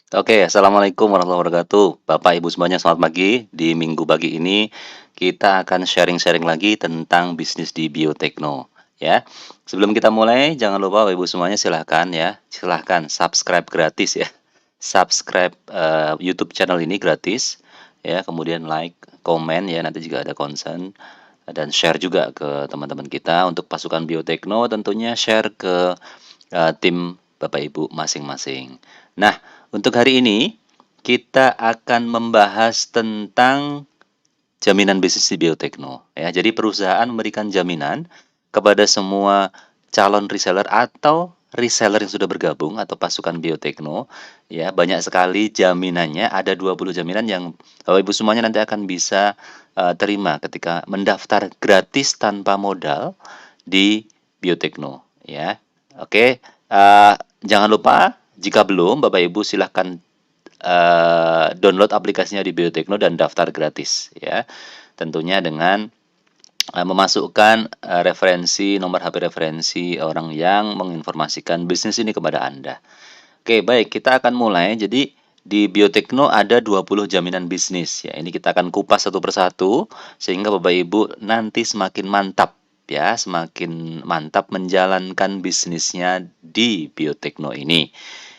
Oke, assalamualaikum warahmatullahi wabarakatuh. Bapak Ibu semuanya, selamat pagi. Di minggu pagi ini kita akan sharing-sharing lagi tentang bisnis di biotekno, ya. Sebelum kita mulai, jangan lupa Bapak Ibu semuanya silahkan ya, silahkan subscribe gratis ya. Subscribe YouTube channel ini gratis, ya. Kemudian like, komen ya. Nanti juga ada concern dan share juga ke teman-teman kita untuk pasukan biotekno. Tentunya share ke tim Bapak Ibu masing-masing. Nah, untuk hari ini kita akan membahas tentang jaminan bisnis di biotekno ya. Jadi perusahaan memberikan jaminan kepada semua calon reseller atau reseller yang sudah bergabung atau pasukan biotekno ya. Banyak sekali jaminannya, ada 20 jaminan yang Bapak Ibu semuanya nanti akan bisa terima ketika mendaftar gratis tanpa modal di biotekno ya. Oke, jangan lupa jika belum Bapak Ibu silahkan download aplikasinya di Biotekno dan daftar gratis ya. Tentunya dengan memasukkan referensi nomor HP referensi orang yang menginformasikan bisnis ini kepada Anda. Oke, baik, kita akan mulai. Jadi di Biotekno ada 20 jaminan bisnis ya. Ini kita akan kupas satu persatu sehingga Bapak Ibu nanti semakin mantap ya, semakin mantap menjalankan bisnisnya di Biotekno ini.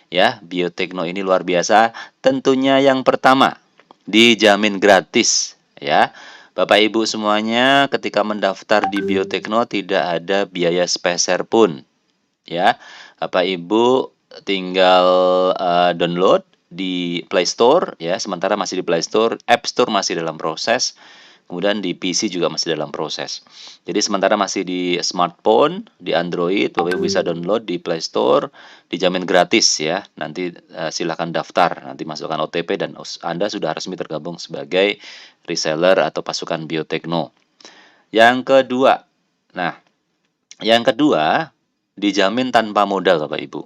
Ya, biotekno ini luar biasa. Tentunya yang pertama, dijamin gratis ya. Bapak Ibu semuanya ketika mendaftar di biotekno tidak ada biaya sepeser pun ya. Bapak Ibu tinggal download di Play Store ya, sementara masih di Play Store, App Store masih dalam proses. Kemudian di PC juga masih dalam proses. Jadi sementara masih di smartphone, di Android, Bapak Ibu bisa download di Play Store, dijamin gratis ya. Nanti silakan daftar, nanti masukkan OTP dan Anda sudah resmi tergabung sebagai reseller atau pasukan biotekno. Yang kedua, nah, yang kedua dijamin tanpa modal Bapak Ibu.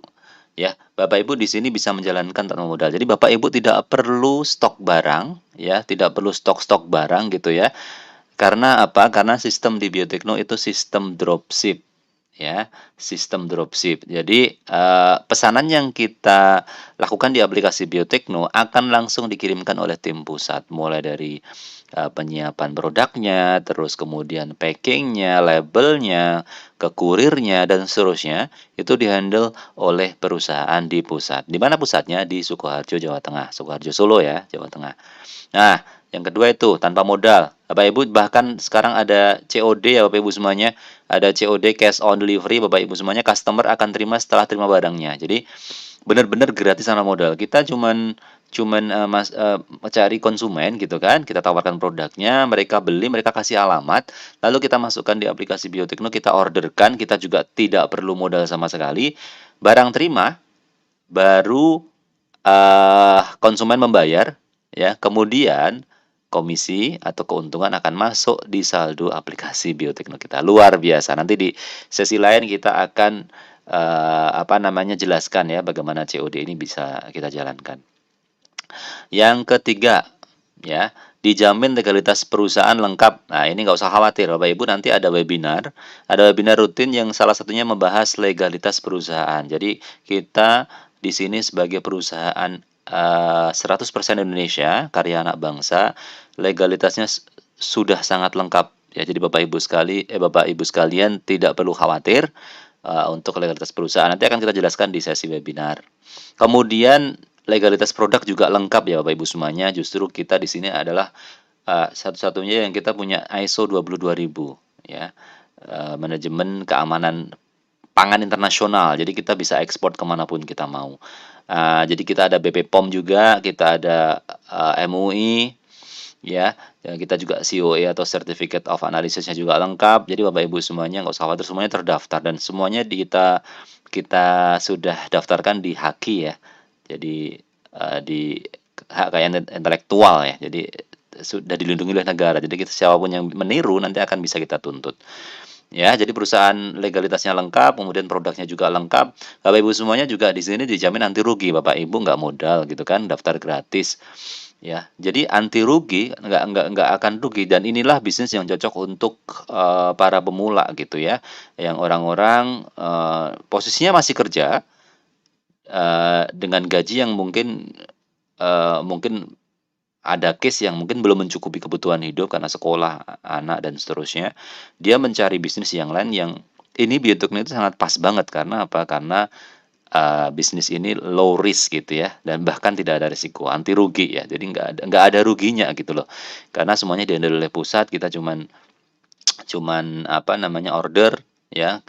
Ya, Bapak Ibu di sini bisa menjalankan tanpa modal. Jadi Bapak Ibu tidak perlu stok barang, ya, tidak perlu stok-stok barang gitu ya. Karena apa? Karena sistem di Biotekno itu sistem dropship, ya, sistem dropship. Jadi pesanan yang kita lakukan di aplikasi Biotekno akan langsung dikirimkan oleh tim pusat, mulai dari penyiapan produknya, terus kemudian packingnya, labelnya, ke kurirnya dan seterusnya itu dihandle oleh perusahaan di pusat. Di mana pusatnya? Di Sukoharjo, Jawa Tengah. Sukoharjo Solo ya, Jawa Tengah. Nah, yang kedua itu tanpa modal. Bapak Ibu bahkan sekarang ada COD ya Bapak Ibu semuanya. Ada COD cash on delivery Bapak Ibu semuanya, customer akan terima setelah terima barangnya. Jadi benar-benar gratis tanpa modal. Kita cuman cuman cari konsumen gitu kan, kita tawarkan produknya, mereka beli, mereka kasih alamat, lalu kita masukkan di aplikasi Biotekno, kita orderkan, kita juga tidak perlu modal sama sekali. Barang terima, baru konsumen membayar ya, kemudian komisi atau keuntungan akan masuk di saldo aplikasi Biotekno kita. Luar biasa. Nanti di sesi lain kita akan apa namanya jelaskan ya bagaimana COD ini bisa kita jalankan. Yang ketiga, ya, dijamin legalitas perusahaan lengkap. Nah, ini nggak usah khawatir, Bapak Ibu, nanti ada webinar rutin yang salah satunya membahas legalitas perusahaan. Jadi kita di sini sebagai perusahaan 100% Indonesia, karya anak bangsa, legalitasnya sudah sangat lengkap. Ya, jadi Bapak Ibu sekalian tidak perlu khawatir untuk legalitas perusahaan. Nanti akan kita jelaskan di sesi webinar. Kemudian legalitas produk juga lengkap ya Bapak Ibu semuanya. Justru kita di sini adalah satu-satunya yang kita punya ISO 22000 ya. Manajemen keamanan pangan internasional. Jadi kita bisa ekspor kemanapun kita mau. Jadi kita ada BP POM juga, kita ada MUI, ya. Dan kita juga COA atau Certificate of Analysisnya juga lengkap. Jadi Bapak Ibu semuanya nggak usah khawatir, semuanya terdaftar dan semuanya kita kita sudah daftarkan di HAKI ya. Jadi di hak kekayaan intelektual ya. Jadi sudah dilindungi oleh negara. Jadi kita siapapun yang meniru nanti akan bisa kita tuntut. Ya, jadi perusahaan legalitasnya lengkap, kemudian produknya juga lengkap. Bapak Ibu semuanya juga di sini dijamin anti rugi. Bapak Ibu nggak modal gitu kan, daftar gratis. Ya, jadi anti rugi, nggak akan rugi dan inilah bisnis yang cocok untuk para pemula gitu ya. Yang orang-orang posisinya masih kerja dengan gaji yang mungkin mungkin ada case yang mungkin belum mencukupi kebutuhan hidup karena sekolah anak dan seterusnya, dia mencari bisnis yang lain yang ini biotekno itu sangat pas banget karena apa? Karena, bisnis ini low risk gitu ya dan bahkan tidak ada risiko, anti rugi ya. Jadi nggak ada ruginya gitu loh. Karena semuanya dihandle oleh pusat, kita cuman cuman apa namanya, order ya,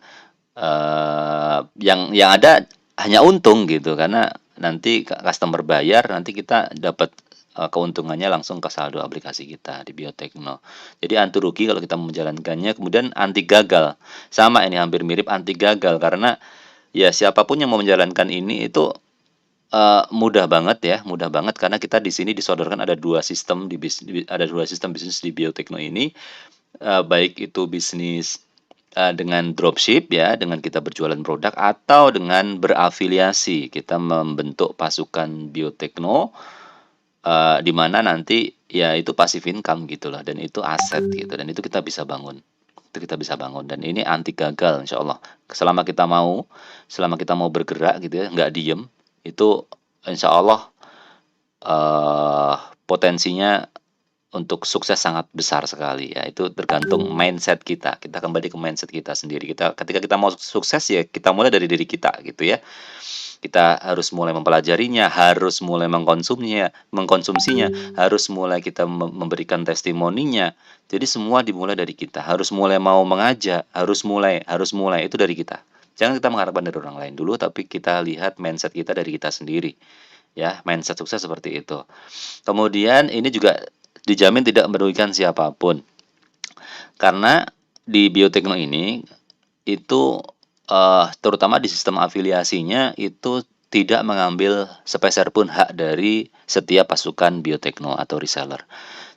yang ada hanya untung gitu karena nanti customer bayar, nanti kita dapat, keuntungannya langsung ke saldo aplikasi kita di Biotekno. Jadi anti rugi kalau kita menjalankannya, kemudian anti gagal. Sama ini hampir mirip anti gagal karena ya siapapun yang mau menjalankan ini itu, mudah banget ya, mudah banget karena kita di sini disodorkan ada 2 sistem ada 2 sistem bisnis di Biotekno ini, baik itu bisnis, dengan dropship ya, dengan kita berjualan produk atau dengan berafiliasi. Kita membentuk pasukan Biotekno, di mana nanti ya itu passive income gitu loh dan itu aset gitu dan itu kita bisa bangun. Itu kita bisa bangun dan ini anti gagal insya Allah. Selama kita mau bergerak gitu ya, nggak diem, itu insya Allah, eee, potensinya untuk sukses sangat besar sekali ya, itu tergantung mindset kita. Kita kembali ke mindset kita sendiri. Ketika kita mau sukses ya kita mulai dari diri kita gitu ya. Kita harus mulai mempelajarinya, harus mulai mengkonsumsinya, harus mulai kita memberikan testimoninya. Jadi semua dimulai dari kita, harus mulai mau mengajak, harus mulai itu dari kita. Jangan kita mengharapkan dari orang lain dulu, tapi kita lihat mindset kita dari kita sendiri, ya, mindset sukses seperti itu. Kemudian ini juga dijamin tidak merugikan siapapun. Karena di Biotekno ini itu, terutama di sistem afiliasinya itu tidak mengambil sepeser pun hak dari setiap pasukan Biotekno atau reseller.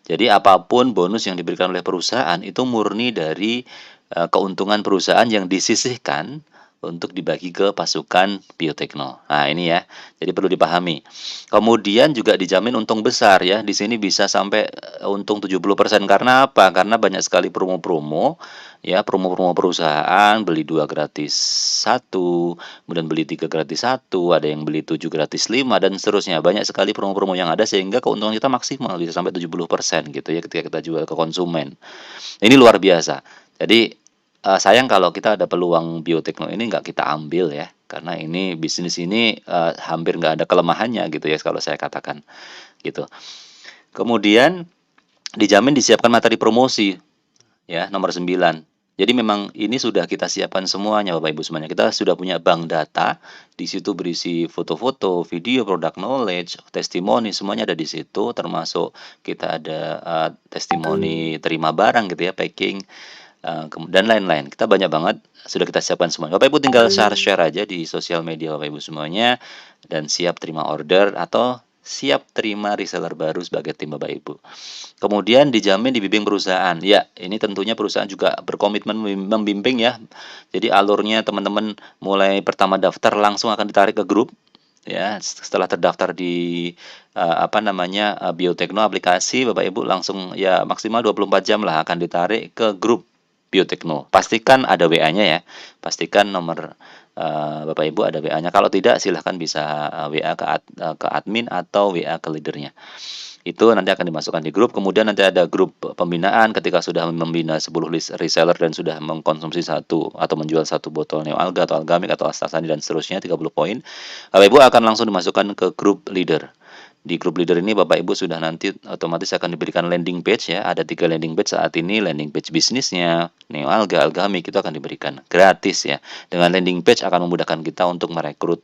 Jadi apapun bonus yang diberikan oleh perusahaan itu murni dari, keuntungan perusahaan yang disisihkan untuk dibagi ke pasukan Biotekno. Nah ini ya, jadi perlu dipahami. Kemudian juga dijamin untung besar ya, di sini bisa sampai, untung 70% karena apa? Karena banyak sekali promo-promo, ya promo-promo perusahaan, beli 2 gratis satu, kemudian beli 3 gratis satu, ada yang beli 7 gratis 5 dan seterusnya. Banyak sekali promo-promo yang ada sehingga keuntungan kita maksimal bisa sampai 70% gitu ya ketika kita jual ke konsumen. Ini luar biasa. Jadi, sayang kalau kita ada peluang Biotekno ini nggak kita ambil ya, karena ini bisnis ini, hampir nggak ada kelemahannya gitu ya kalau saya katakan, gitu. Kemudian dijamin disiapkan materi promosi ya, nomor 9. Jadi memang ini sudah kita siapkan semuanya Bapak Ibu semuanya. Kita sudah punya bank data, di situ berisi foto-foto, video, product knowledge, testimoni, semuanya ada di situ, termasuk kita ada, testimoni terima barang gitu ya, packing, dan lain-lain. Kita banyak banget, sudah kita siapkan semua. Bapak Ibu tinggal share-share aja di sosial media Bapak Ibu semuanya, dan siap terima order atau siap terima reseller baru sebagai tim Bapak Ibu. Kemudian dijamin dibimbing perusahaan. Ya, ini tentunya perusahaan juga berkomitmen membimbing ya. Jadi alurnya teman-teman mulai pertama daftar langsung akan ditarik ke grup ya. Setelah terdaftar di apa namanya Biotekno aplikasi, Bapak Ibu langsung ya maksimal 24 jam lah akan ditarik ke grup Biotekno. Pastikan ada WA-nya ya. Pastikan nomor Bapak Ibu ada WA-nya. Kalau tidak silahkan bisa WA ke admin atau WA ke leadernya. Itu nanti akan dimasukkan di grup, kemudian nanti ada grup pembinaan ketika sudah membina 10 reseller dan sudah mengkonsumsi satu atau menjual satu botol Neo Alga atau Algamik atau Astaxanthin dan seterusnya 30 poin. Bapak Ibu akan langsung dimasukkan ke grup leader. Di grup leader ini Bapak Ibu sudah nanti otomatis akan diberikan landing page ya. Ada 3 landing page saat ini, landing page bisnisnya, Neo Alga, Algamik itu akan diberikan gratis ya. Dengan landing page akan memudahkan kita untuk merekrut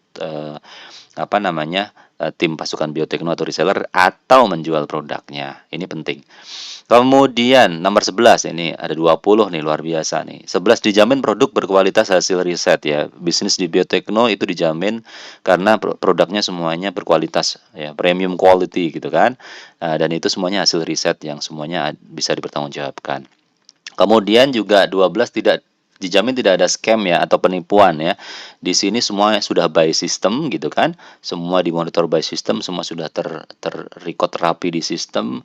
apa namanya tim pasukan Biotekno atau reseller atau menjual produknya. Ini penting. Kemudian nomor 11 ini ada 20 nih luar biasa nih. 11 dijamin produk berkualitas hasil riset ya. Bisnis di Biotekno itu dijamin karena produknya semuanya berkualitas ya, premium quality gitu kan. Dan itu semuanya hasil riset yang semuanya bisa dipertanggungjawabkan. Kemudian juga 12 dijamin tidak ada scam ya atau penipuan ya. Di sini semua sudah by system gitu kan. Semua dimonitor by system, semua sudah terrecord rapi di sistem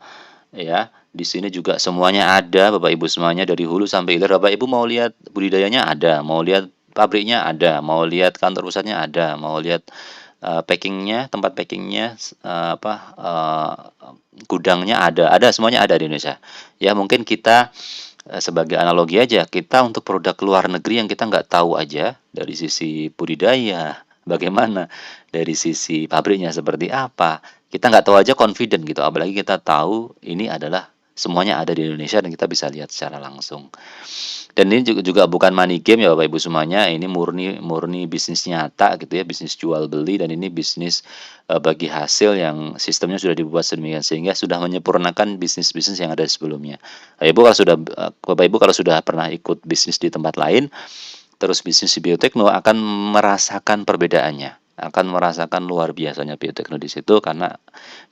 ya. Di sini juga semuanya ada Bapak Ibu semuanya dari hulu sampai hilir. Bapak Ibu mau lihat budidayanya ada, mau lihat pabriknya ada, mau lihat kantor pusatnya ada, mau lihat tempat packingnya, gudangnya ada semuanya ada di Indonesia. Ya mungkin kita, sebagai analogi aja, kita untuk produk luar negeri yang kita nggak tahu aja, dari sisi budidaya, bagaimana, dari sisi pabriknya seperti apa, kita nggak tahu aja confident gitu, apalagi kita tahu ini adalah semuanya ada di Indonesia dan kita bisa lihat secara langsung. Dan ini juga bukan money game ya Bapak Ibu semuanya, ini murni murni bisnis nyata gitu ya, bisnis jual beli dan ini bisnis, bagi hasil yang sistemnya sudah dibuat sedemikian sehingga sudah menyempurnakan bisnis-bisnis yang ada sebelumnya. Bapak Ibu kalau sudah pernah ikut bisnis di tempat lain, terus bisnis di biotekno akan merasakan perbedaannya, akan merasakan luar biasanya biotekno di situ karena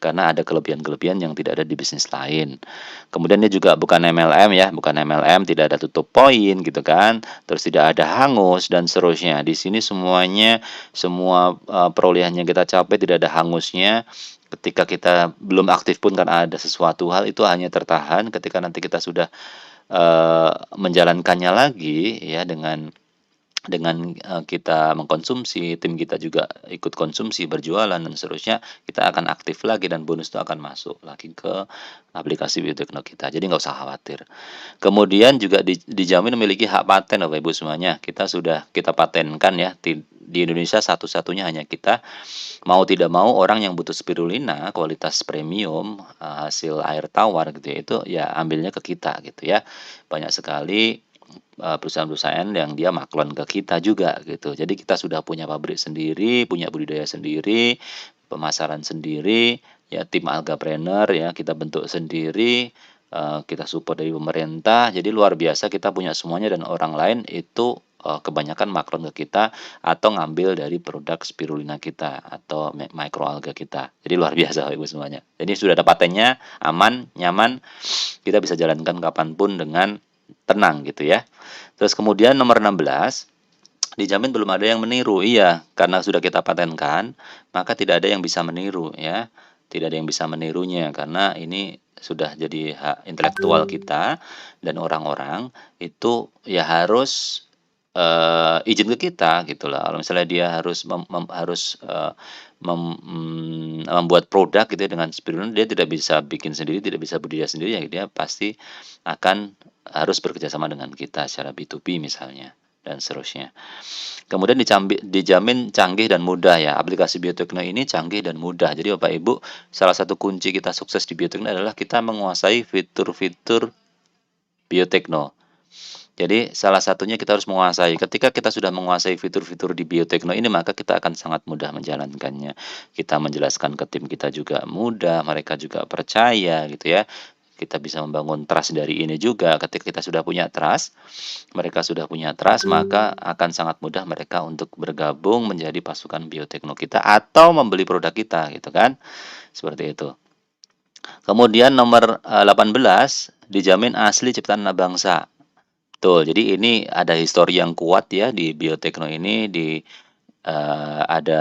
ada kelebihan-kelebihan yang tidak ada di bisnis lain. Kemudian dia juga bukan MLM ya, bukan MLM, tidak ada tutup poin gitu kan, terus tidak ada hangus dan seterusnya. Di sini semuanya, semua perolehan yang kita capai tidak ada hangusnya. Ketika kita belum aktif pun karena ada sesuatu hal itu hanya tertahan ketika nanti kita sudah menjalankannya lagi ya dengan kita mengkonsumsi, tim kita juga ikut konsumsi, berjualan dan seterusnya, kita akan aktif lagi dan bonus itu akan masuk lagi ke aplikasi biotekno kita. Jadi nggak usah khawatir. Kemudian juga dijamin memiliki hak paten Bapak Ibu semuanya. Kita patenkan ya di Indonesia satu-satunya hanya kita. Mau tidak mau orang yang butuh spirulina kualitas premium, hasil air tawar gitu ya, itu ya ambilnya ke kita gitu ya. Banyak sekali perusahaan-perusahaan yang dia maklon ke kita juga gitu. Jadi kita sudah punya pabrik sendiri, punya budidaya sendiri, pemasaran sendiri, ya tim Algapreneur ya kita bentuk sendiri, kita support dari pemerintah. Jadi luar biasa kita punya semuanya dan orang lain itu kebanyakan maklon ke kita atau ngambil dari produk spirulina kita atau microalga kita. Jadi luar biasa Ibu semuanya. Jadi sudah ada patennya, aman, nyaman, kita bisa jalankan kapanpun dengan tenang gitu ya. Terus kemudian nomor 16, dijamin belum ada yang meniru. Iya, karena sudah kita patenkan, maka tidak ada yang bisa meniru ya. Tidak ada yang bisa menirunya karena ini sudah jadi hak intelektual kita dan orang-orang itu ya harus izin ke kita gitu lah. Kalau misalnya dia harus membuat produk gitu ya dengan spirulina, dia tidak bisa bikin sendiri, tidak bisa budidaya sendiri, ya dia pasti akan harus bekerja sama dengan kita secara B2B misalnya dan seterusnya. Kemudian dijamin canggih dan mudah ya. Aplikasi biotekno ini canggih dan mudah. Jadi Bapak Ibu, salah satu kunci kita sukses di biotekno adalah kita menguasai fitur-fitur biotekno. Jadi salah satunya kita harus menguasai. Ketika kita sudah menguasai fitur-fitur di biotekno ini, maka kita akan sangat mudah menjalankannya. Kita menjelaskan ke tim kita juga mudah, mereka juga percaya gitu ya. Kita bisa membangun trust dari ini juga. Ketika kita sudah punya trust, mereka sudah punya trust, maka akan sangat mudah mereka untuk bergabung menjadi pasukan biotekno kita atau membeli produk kita gitu kan. Seperti itu. Kemudian nomor 18, dijamin asli ciptaan anak bangsa. Betul, jadi ini ada histori yang kuat ya di biotekno ini, ada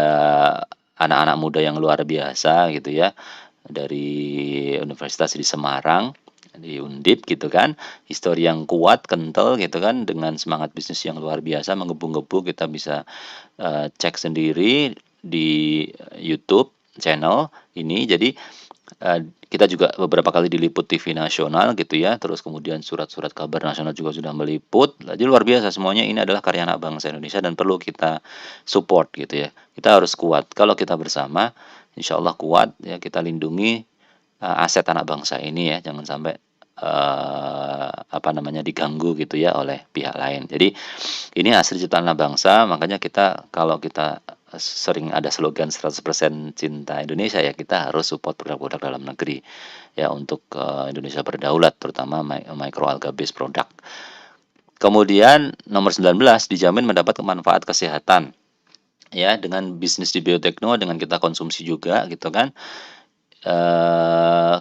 anak-anak muda yang luar biasa gitu ya, dari Universitas di Semarang, di Undip gitu kan, histori yang kuat, kental gitu kan, dengan semangat bisnis yang luar biasa, menggebu-gebu kita bisa cek sendiri di YouTube channel ini. Jadi kita juga beberapa kali diliput TV nasional gitu ya, terus kemudian surat-surat kabar nasional juga sudah meliput. Jadi luar biasa semuanya ini adalah karya anak bangsa Indonesia dan perlu kita support gitu ya. Kita harus kuat. Kalau kita bersama, insya Allah kuat ya kita lindungi aset anak bangsa ini ya, jangan sampai diganggu gitu ya oleh pihak lain. Jadi ini asli ciptaan anak bangsa, makanya kalau kita sering ada slogan 100% cinta Indonesia ya, kita harus support produk-produk dalam negeri ya untuk Indonesia berdaulat, terutama microalga based produk. Kemudian nomor 19, dijamin mendapat manfaat kesehatan ya dengan bisnis di biotekno, dengan kita konsumsi juga gitu kan.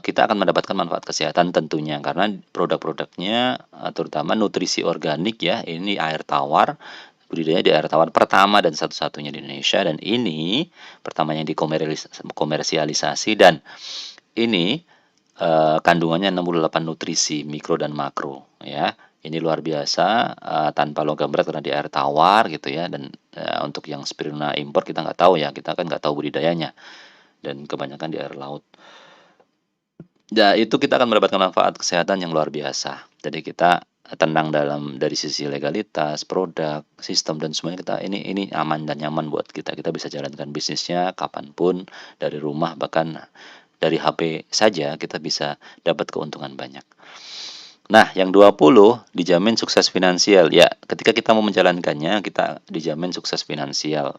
Kita akan mendapatkan manfaat kesehatan tentunya karena produk-produknya terutama nutrisi organik ya, ini air tawar, budidaya di air tawar pertama dan satu-satunya di Indonesia, dan ini pertamanya dikomersialisasi, dan ini kandungannya 68 nutrisi mikro dan makro ya. ini luar biasa, tanpa logam berat karena di air tawar gitu ya dan, untuk yang spirulina impor kita nggak tahu ya, kita kan nggak tahu budidayanya dan kebanyakan di air laut. Ya itu kita akan mendapatkan manfaat kesehatan yang luar biasa. Jadi kita tenang dari sisi legalitas, produk, sistem dan semuanya ini aman dan nyaman buat kita. Kita bisa jalankan bisnisnya kapanpun dari rumah bahkan dari HP saja kita bisa dapat keuntungan banyak. Nah, yang 20 dijamin sukses finansial. Ya, ketika kita mau menjalankannya, kita dijamin sukses finansial.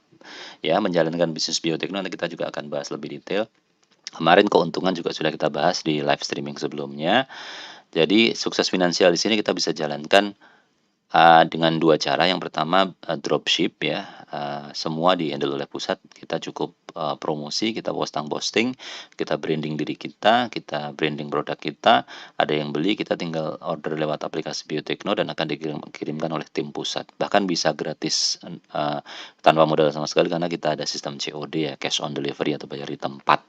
Ya, menjalankan bisnis biotekno nanti kita juga akan bahas lebih detail. Kemarin keuntungan juga sudah kita bahas di live streaming sebelumnya. Jadi sukses finansial di sini kita bisa jalankan dengan 2 cara. Yang pertama, dropship ya, semua di-handle oleh pusat. Kita cukup, promosi, kita posting-posting, kita branding diri kita branding produk kita, ada yang beli, kita tinggal order lewat aplikasi Biotekno dan akan kirimkan oleh tim pusat. Bahkan bisa gratis, tanpa modal sama sekali karena kita ada sistem COD ya, cash on delivery atau bayar di tempat.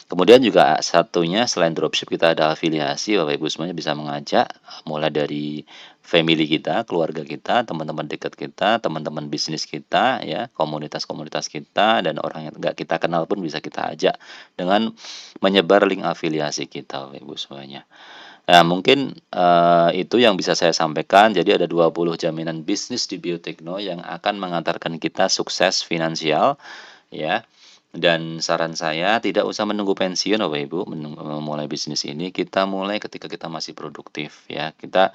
Kemudian juga satunya selain dropship kita ada afiliasi, Bapak Ibu semuanya bisa mengajak mulai dari family kita, keluarga kita, teman-teman dekat kita, teman-teman bisnis kita ya, komunitas-komunitas kita dan orang yang nggak kita kenal pun bisa kita ajak dengan menyebar link afiliasi kita, Bapak Ibu semuanya. Nah, mungkin, itu yang bisa saya sampaikan. Jadi ada 20 jaminan bisnis di Biotekno yang akan mengantarkan kita sukses finansial ya. Dan saran saya tidak usah menunggu pensiun Bapak Ibu memulai bisnis ini, kita mulai ketika kita masih produktif ya. Kita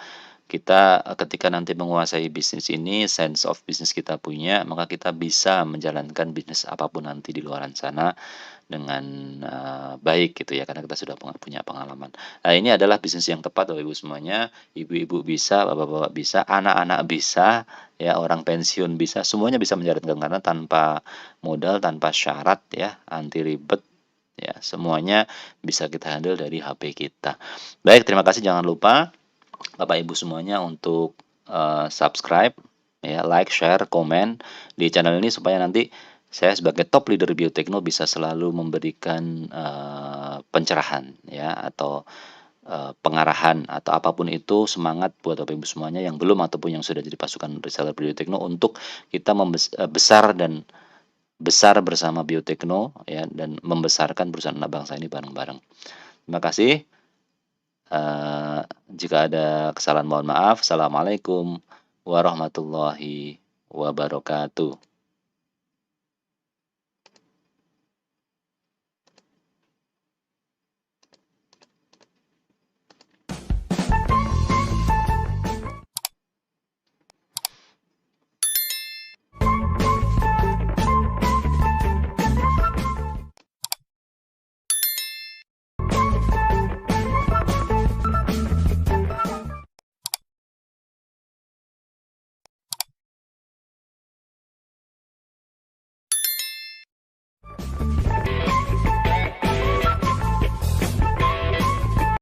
kita, ketika nanti menguasai bisnis ini, sense of bisnis kita punya, maka kita bisa menjalankan bisnis apapun nanti di luaran sana dengan, baik gitu ya, karena kita sudah punya pengalaman. Nah, ini adalah bisnis yang tepat Bapak Ibu semuanya, ibu-ibu bisa, bapak-bapak bisa, anak-anak bisa, ya orang pensiun bisa, semuanya bisa menjalankan karena tanpa modal, tanpa syarat ya, anti ribet, ya semuanya bisa kita handle dari HP kita. Baik, terima kasih jangan lupa Bapak Ibu semuanya untuk, subscribe, ya, like, share, komen di channel ini supaya nanti saya sebagai top leader Biotekno bisa selalu memberikan, pencerahan ya atau, pengarahan atau apapun itu semangat buat Bapak Ibu semuanya yang belum ataupun yang sudah jadi pasukan reseller Biotekno untuk kita besar dan besar bersama Biotekno ya dan membesarkan perusahaan anak bangsa ini bareng-bareng. Terima kasih. Jika ada kesalahan mohon maaf. Assalamualaikum warahmatullahi wabarakatuh.